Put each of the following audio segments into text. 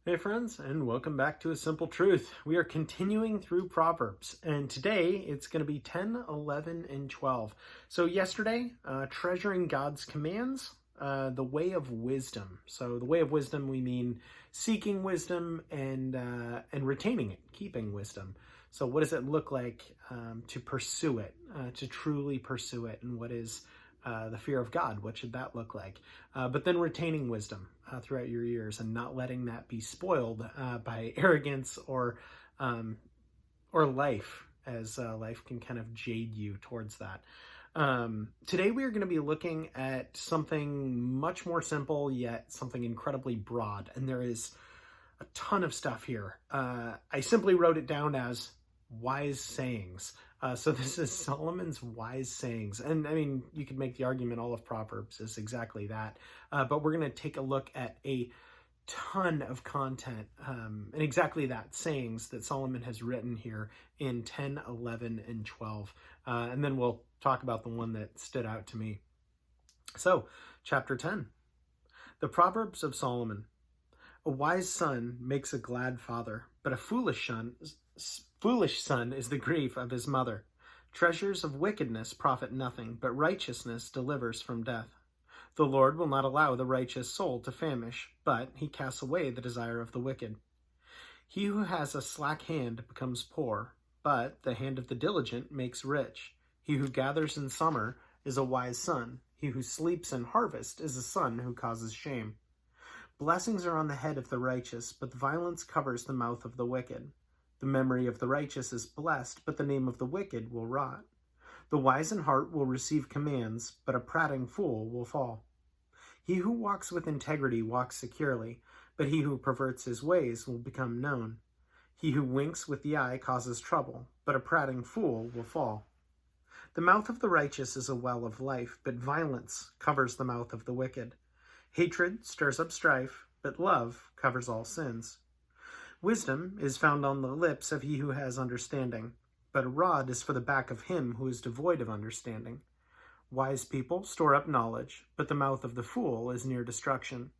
Hey friends, and welcome back to A Simple Truth. We are continuing through Proverbs, and today it's going to be 10, 11, and 12. So yesterday, treasuring God's commands, the way of wisdom. So the way of wisdom, we mean seeking wisdom and retaining it, keeping wisdom. So what does it look like to pursue it, to truly pursue it, and what is the fear of God? What should that look like? But then retaining wisdom throughout your years and not letting that be spoiled by arrogance or life, as life can kind of jade you towards that. Today we are going to be looking at something much more simple, yet something incredibly broad. And there is a ton of stuff here. I simply wrote it down as wise sayings. So this is Solomon's wise sayings. And I mean, you could make the argument all of Proverbs is exactly that. But we're going to take a look at a ton of content and exactly that, sayings that Solomon has written here in 10, 11, and 12. And then we'll talk about the one that stood out to me. So, chapter 10, the Proverbs of Solomon. A wise son makes a glad father, but a foolish son is the grief of his mother. Treasures of wickedness profit nothing, but righteousness delivers from death. The Lord will not allow the righteous soul to famish, but he casts away the desire of the wicked. He who has a slack hand becomes poor, but the hand of the diligent makes rich. He who gathers in summer is a wise son. He who sleeps in harvest is a son who causes shame. Blessings are on the head of the righteous, but violence covers the mouth of the wicked. The memory of the righteous is blessed, but the name of the wicked will rot. The wise in heart will receive commands, but a prating fool will fall. He who walks with integrity walks securely, but he who perverts his ways will become known. He who winks with the eye causes trouble, but a prating fool will fall. The mouth of the righteous is a well of life, but violence covers the mouth of the wicked. Hatred stirs up strife, but love covers all sins. Wisdom is found on the lips of he who has understanding, but a rod is for the back of him who is devoid of understanding. Wise people store up knowledge, but the mouth of the fool is near destruction.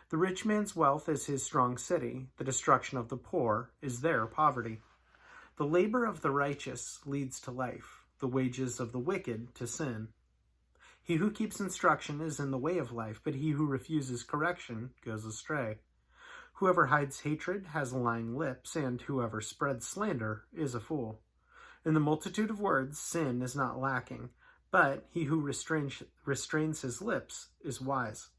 The rich man's wealth is his strong city, the destruction of the poor is their poverty. The labor of the righteous leads to life, the wages of the wicked to sin. He who keeps instruction is in the way of life, but he who refuses correction goes astray. Whoever hides hatred has lying lips, and whoever spreads slander is a fool. In the multitude of words, sin is not lacking, but he who restrains his lips is wise.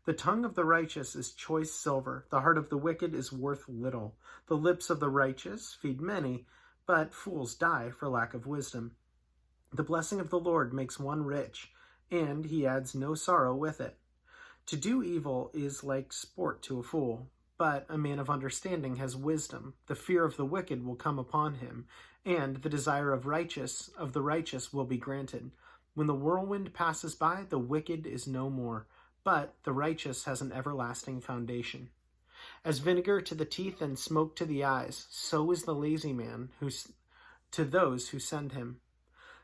The tongue of the righteous is choice silver, the heart of the wicked is worth little. The lips of the righteous feed many, but fools die for lack of wisdom. The blessing of the Lord makes one rich, and he adds no sorrow with it. To do evil is like sport to a fool, but a man of understanding has wisdom. The fear of the wicked will come upon him, and the desire of the righteous will be granted. When the whirlwind passes by, the wicked is no more, but the righteous has an everlasting foundation. As vinegar to the teeth and smoke to the eyes, so is the lazy man to those who send him.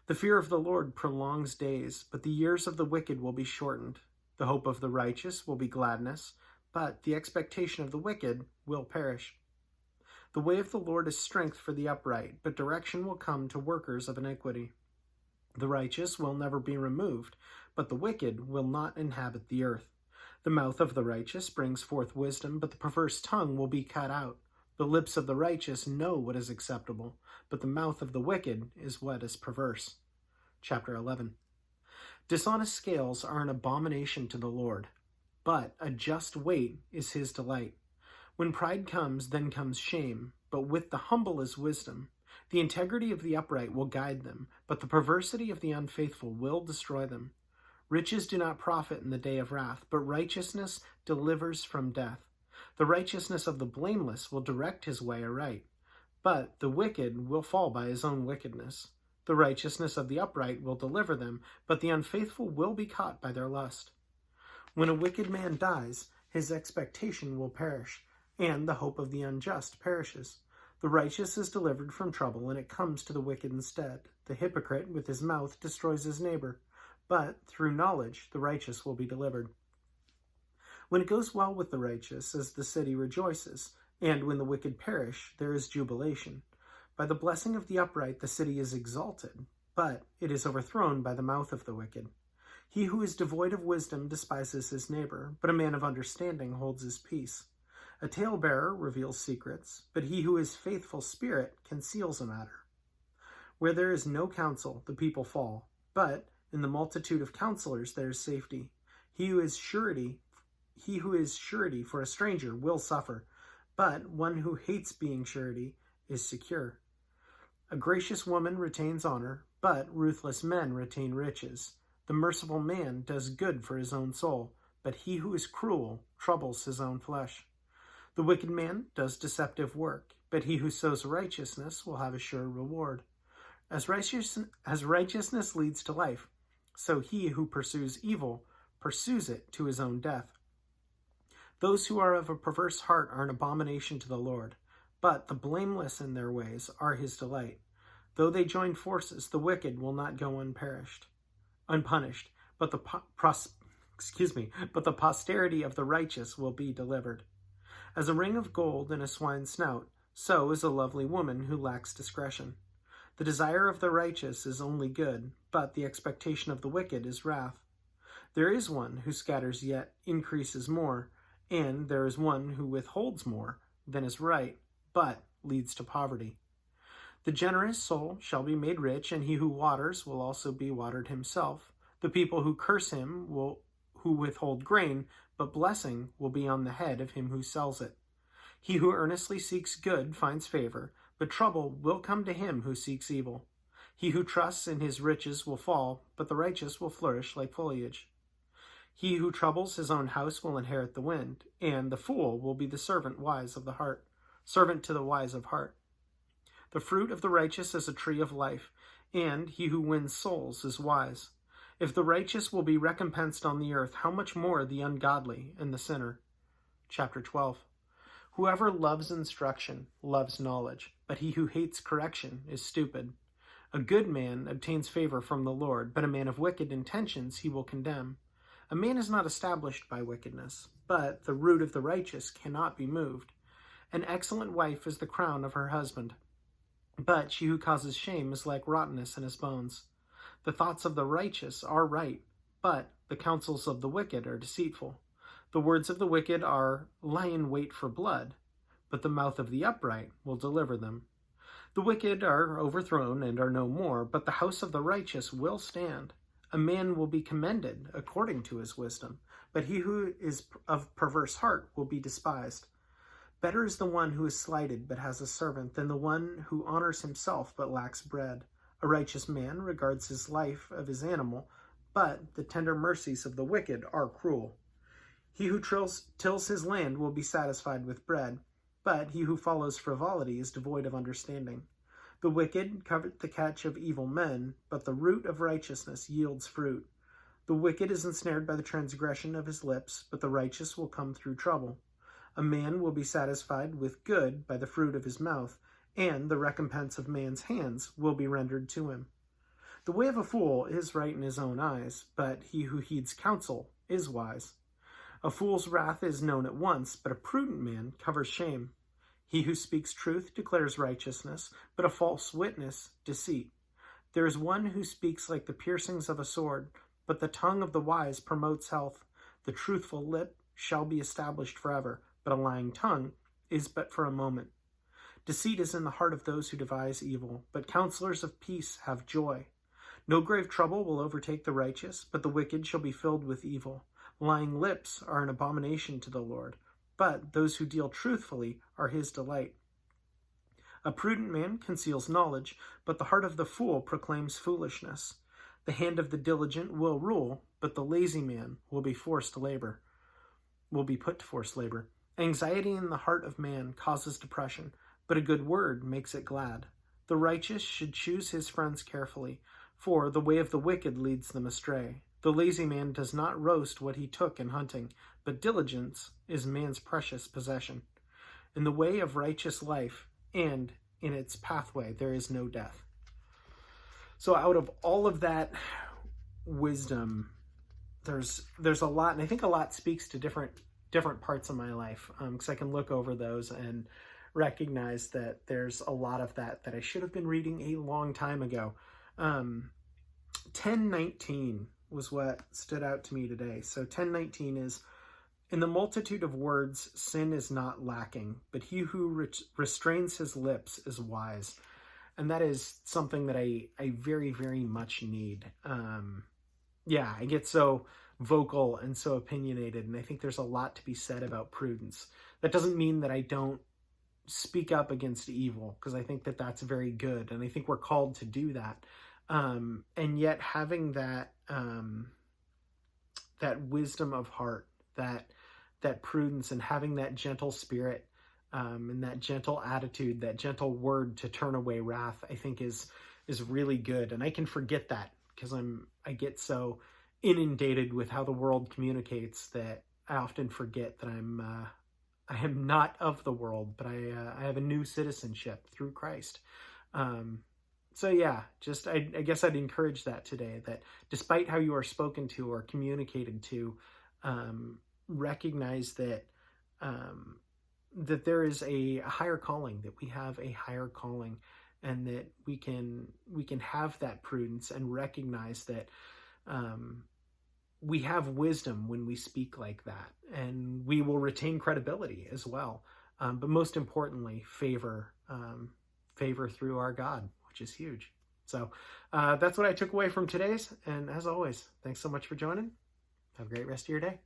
The fear of the Lord prolongs days, but the years of the wicked will be shortened. The hope of the righteous will be gladness, but the expectation of the wicked will perish. The way of the Lord is strength for the upright, but direction will come to workers of iniquity. The righteous will never be removed, but the wicked will not inhabit the earth. The mouth of the righteous brings forth wisdom, but the perverse tongue will be cut out. The lips of the righteous know what is acceptable, but the mouth of the wicked is what is perverse. Chapter 11. Dishonest scales are an abomination to the Lord, but a just weight is his delight. When pride comes, then comes shame, but with the humble is wisdom. The integrity of the upright will guide them, but the perversity of the unfaithful will destroy them. Riches do not profit in the day of wrath, but righteousness delivers from death. The righteousness of the blameless will direct his way aright, but the wicked will fall by his own wickedness. The righteousness of the upright will deliver them, but the unfaithful will be caught by their lust. When a wicked man dies, his expectation will perish, and the hope of the unjust perishes. The righteous is delivered from trouble, and it comes to the wicked instead. The hypocrite with his mouth destroys his neighbor, but through knowledge the righteous will be delivered. When it goes well with the righteous, as the city rejoices, and when the wicked perish, there is jubilation. By the blessing of the upright the city is exalted, but it is overthrown by the mouth of the wicked. He who is devoid of wisdom despises his neighbor, but a man of understanding holds his peace. A talebearer reveals secrets, but he who is faithful spirit conceals a matter. Where there is no counsel, the people fall, but in the multitude of counselors there is safety. He who is surety for a stranger will suffer, but one who hates being surety is secure. A gracious woman retains honor, but ruthless men retain riches. The merciful man does good for his own soul, but he who is cruel troubles his own flesh. The wicked man does deceptive work, but he who sows righteousness will have a sure reward. As righteousness leads to life, so he who pursues evil pursues it to his own death. Those who are of a perverse heart are an abomination to the Lord, but the blameless in their ways are his delight. Though they join forces, the wicked will not go unpunished, but the posterity of the righteous will be delivered. As a ring of gold in a swine's snout, so is a lovely woman who lacks discretion. The desire of the righteous is only good, but the expectation of the wicked is wrath. There is one who scatters yet increases more, and there is one who withholds more than is right, but leads to poverty. The generous soul shall be made rich, and he who waters will also be watered himself. The people who curse him who withhold grain, but blessing will be on the head of him who sells it. He who earnestly seeks good finds favor, but trouble will come to him who seeks evil. He who trusts in his riches will fall, but the righteous will flourish like foliage. He who troubles his own house will inherit the wind, and the fool will be the servant to the wise of heart. The fruit of the righteous is a tree of life, and he who wins souls is wise. If the righteous will be recompensed on the earth, how much more the ungodly and the sinner? Chapter 12. Whoever loves instruction loves knowledge, but he who hates correction is stupid. A good man obtains favor from the Lord, but a man of wicked intentions he will condemn. A man is not established by wickedness, but the root of the righteous cannot be moved. An excellent wife is the crown of her husband, but she who causes shame is like rottenness in his bones. The thoughts of the righteous are right, but the counsels of the wicked are deceitful. The words of the wicked lie in wait for blood, but the mouth of the upright will deliver them. The wicked are overthrown and are no more, but the house of the righteous will stand. A man will be commended according to his wisdom, but he who is of perverse heart will be despised. Better is the one who is slighted but has a servant than the one who honors himself but lacks bread. A righteous man regards his life of his animal, but the tender mercies of the wicked are cruel. He who tills his land will be satisfied with bread, but he who follows frivolity is devoid of understanding. The wicked covet the catch of evil men, but the root of righteousness yields fruit. The wicked is ensnared by the transgression of his lips, but the righteous will come through trouble. A man will be satisfied with good by the fruit of his mouth, and the recompense of man's hands will be rendered to him. The way of a fool is right in his own eyes, but he who heeds counsel is wise. A fool's wrath is known at once, but a prudent man covers shame. He who speaks truth declares righteousness, but a false witness deceit. There is one who speaks like the piercings of a sword, but the tongue of the wise promotes health. The truthful lip shall be established forever, but a lying tongue is but for a moment. Deceit is in the heart of those who devise evil, but counselors of peace have joy. No grave trouble will overtake the righteous, but the wicked shall be filled with evil. Lying lips are an abomination to the Lord, but those who deal truthfully are his delight. A prudent man conceals knowledge, but the heart of the fool proclaims foolishness. The hand of the diligent will rule, but the lazy man will be put to forced labor. Anxiety in the heart of man causes depression, but a good word makes it glad. The righteous should choose his friends carefully, for the way of the wicked leads them astray. The lazy man does not roast what he took in hunting, but diligence is man's precious possession. In the way of righteous life, and in its pathway, there is no death. So out of all of that wisdom, there's a lot, and I think a lot speaks to different different parts of my life, because I can look over those and recognize that there's a lot of that I should have been reading a long time ago. 10:19 was what stood out to me today. So 10:19 is, in the multitude of words, sin is not lacking, but he who restrains his lips is wise. And that is something that I very, very much need. I get so vocal and so opinionated, and I think there's a lot to be said about prudence. That doesn't mean that I don't speak up against evil, because I think that that's very good, and I think we're called to do that. And yet having that that wisdom of heart, that prudence, and having that gentle spirit, and that gentle attitude, that gentle word to turn away wrath, I think is really good. And I can forget that because I get so inundated with how the world communicates that I often forget that I am not of the world, but I have a new citizenship through Christ. I guess I'd encourage that today, that despite how you are spoken to or communicated to, recognize that that there is a higher calling, that we have a higher calling, and that we can have that prudence and recognize that we have wisdom when we speak like that, and we will retain credibility as well. But most importantly, favor through our God, which is huge. So that's what I took away from today's. And as always, thanks so much for joining. Have a great rest of your day.